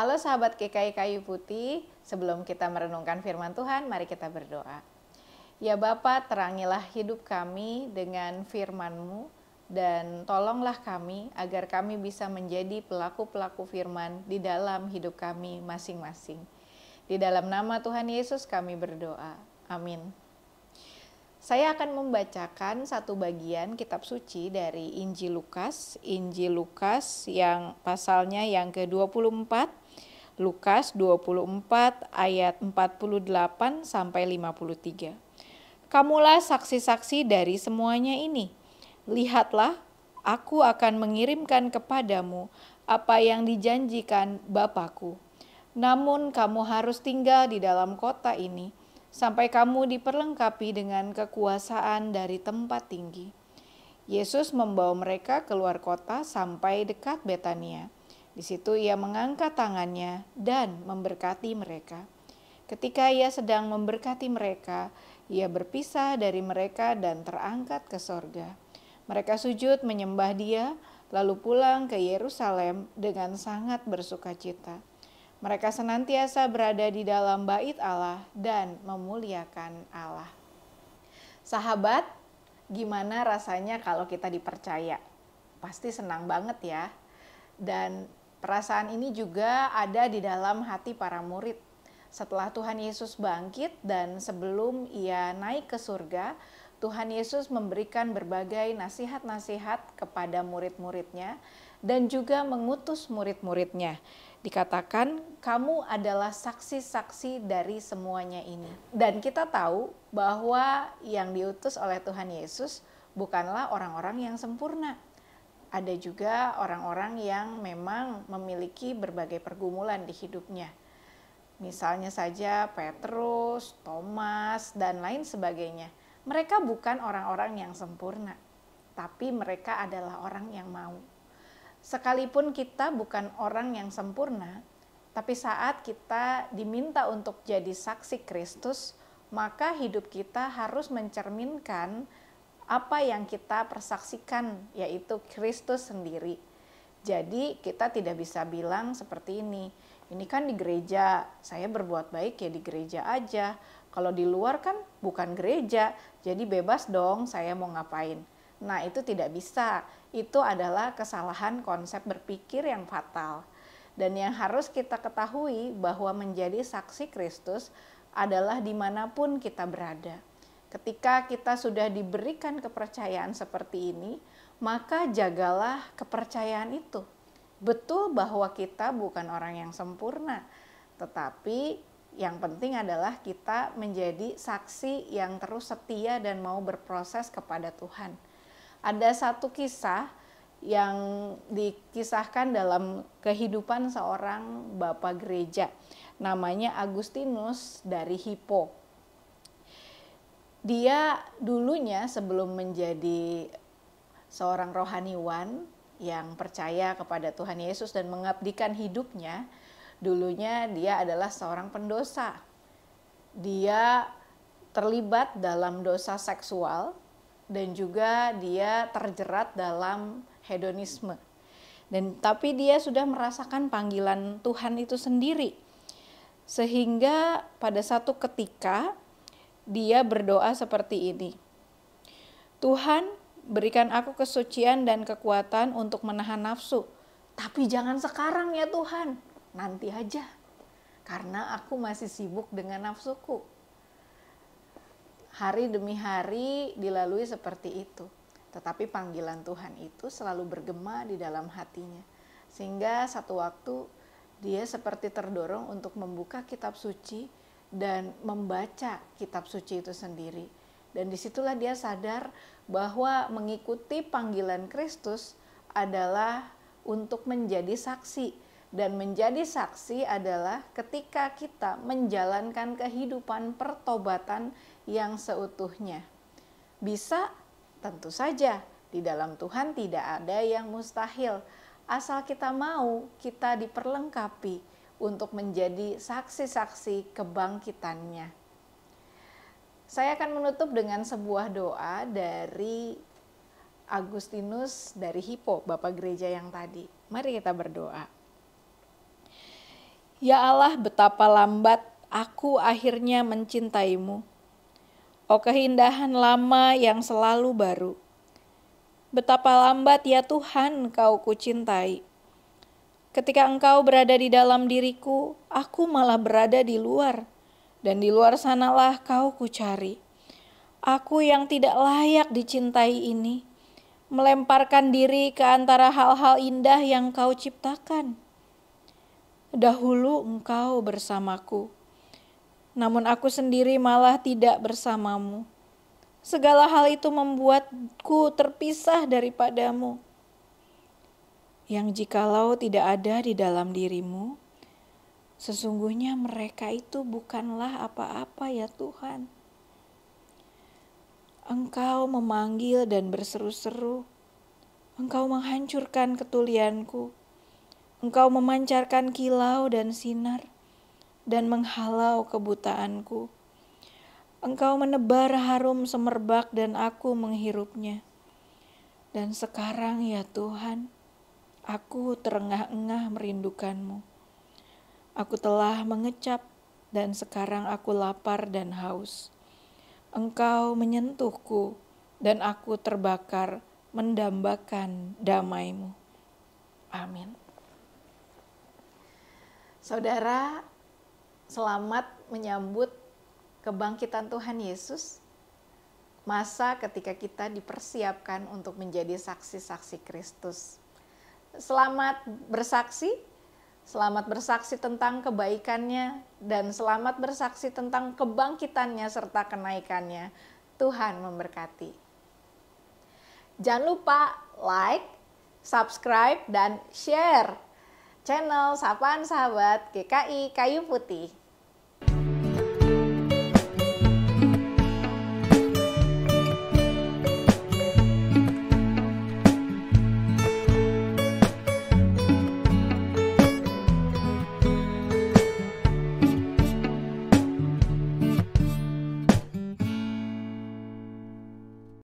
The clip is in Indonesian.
Halo sahabat GKI Kayu Putih, sebelum kita merenungkan firman Tuhan, mari kita berdoa. Ya Bapa, terangilah hidup kami dengan firman-Mu dan tolonglah kami agar kami bisa menjadi pelaku-pelaku firman di dalam hidup kami masing-masing. Di dalam nama Tuhan Yesus kami berdoa. Amin. Saya akan membacakan satu bagian kitab suci dari Injil Lukas yang pasalnya yang ke-24, Lukas 24 ayat 48 sampai 53. Kamulah saksi-saksi dari semuanya ini. Lihatlah, aku akan mengirimkan kepadamu apa yang dijanjikan Bapakku. Namun kamu harus tinggal di dalam kota ini sampai kamu diperlengkapi dengan kekuasaan dari tempat tinggi. Yesus membawa mereka keluar kota sampai dekat Betania. Di situ ia mengangkat tangannya dan memberkati mereka. Ketika ia sedang memberkati mereka, ia berpisah dari mereka dan terangkat ke sorga. Mereka sujud menyembah dia, lalu pulang ke Yerusalem dengan sangat bersukacita. Mereka senantiasa berada di dalam bait Allah dan memuliakan Allah. Sahabat, gimana rasanya kalau kita dipercaya? Pasti senang banget ya. Dan perasaan ini juga ada di dalam hati para murid. Setelah Tuhan Yesus bangkit dan sebelum ia naik ke surga, Tuhan Yesus memberikan berbagai nasihat-nasihat kepada murid-muridnya dan juga mengutus murid-muridnya. Dikatakan kamu adalah saksi-saksi dari semuanya ini. Dan kita tahu bahwa yang diutus oleh Tuhan Yesus bukanlah orang-orang yang sempurna. Ada juga orang-orang yang memang memiliki berbagai pergumulan di hidupnya. Misalnya saja Petrus, Thomas, dan lain sebagainya. Mereka bukan orang-orang yang sempurna, tapi mereka adalah orang yang mau. Sekalipun kita bukan orang yang sempurna, tapi saat kita diminta untuk jadi saksi Kristus, maka hidup kita harus mencerminkan apa yang kita persaksikan, yaitu Kristus sendiri. Jadi kita tidak bisa bilang seperti ini kan di gereja, saya berbuat baik ya di gereja aja. Kalau di luar kan bukan gereja, jadi bebas dong saya mau ngapain. Nah itu tidak bisa, itu adalah kesalahan konsep berpikir yang fatal. Dan yang harus kita ketahui bahwa menjadi saksi Kristus adalah dimanapun kita berada. Ketika kita sudah diberikan kepercayaan seperti ini, maka jagalah kepercayaan itu. Betul bahwa kita bukan orang yang sempurna, tetapi yang penting adalah kita menjadi saksi yang terus setia dan mau berproses kepada Tuhan. Ada satu kisah yang dikisahkan dalam kehidupan seorang bapak gereja, namanya Agustinus dari Hippo. Dia dulunya sebelum menjadi seorang rohaniwan yang percaya kepada Tuhan Yesus dan mengabdikan hidupnya, dulunya dia adalah seorang pendosa. Dia terlibat dalam dosa seksual dan juga dia terjerat dalam hedonisme. Tapi dia sudah merasakan panggilan Tuhan itu sendiri. Sehingga pada satu ketika dia berdoa seperti ini. Tuhan, berikan aku kesucian dan kekuatan untuk menahan nafsu. Tapi jangan sekarang ya Tuhan, nanti aja. Karena aku masih sibuk dengan nafsuku. Hari demi hari dilalui seperti itu. Tetapi panggilan Tuhan itu selalu bergema di dalam hatinya. Sehingga satu waktu dia seperti terdorong untuk membuka kitab suci dan membaca kitab suci itu sendiri. Dan disitulah dia sadar bahwa mengikuti panggilan Kristus adalah untuk menjadi saksi. Dan menjadi saksi adalah ketika kita menjalankan kehidupan pertobatan yang seutuhnya. Bisa? Tentu saja, di dalam Tuhan tidak ada yang mustahil. Asal kita mau, kita diperlengkapi untuk menjadi saksi-saksi kebangkitannya. Saya akan menutup dengan sebuah doa dari Agustinus dari Hippo, Bapak Gereja yang tadi. Mari kita berdoa. Ya Allah, betapa lambat aku akhirnya mencintaimu. Oh keindahan lama yang selalu baru. Betapa lambat ya Tuhan kau kucintai. Ketika engkau berada di dalam diriku, aku malah berada di luar. Dan di luar sanalah kau kucari. Aku yang tidak layak dicintai ini, melemparkan diri ke antara hal-hal indah yang kau ciptakan. Dahulu engkau bersamaku, namun aku sendiri malah tidak bersamamu. Segala hal itu membuatku terpisah daripadamu. Yang jikalau tidak ada di dalam dirimu, sesungguhnya mereka itu bukanlah apa-apa ya Tuhan. Engkau memanggil dan berseru-seru, Engkau menghancurkan ketulianku, Engkau memancarkan kilau dan sinar, dan menghalau kebutaanku. Engkau menebar harum semerbak dan aku menghirupnya. Dan sekarang ya Tuhan, aku terengah-engah merindukanmu. Aku telah mengecap dan sekarang aku lapar dan haus. Engkau menyentuhku dan aku terbakar mendambakan damai-Mu. Amin. Saudara, selamat menyambut kebangkitan Tuhan Yesus, masa ketika kita dipersiapkan untuk menjadi saksi-saksi Kristus. Selamat bersaksi tentang kebaikannya, dan selamat bersaksi tentang kebangkitannya serta kenaikannya. Tuhan memberkati. Jangan lupa like, subscribe, dan share channel Sapaan Sahabat GKI Kayu Putih.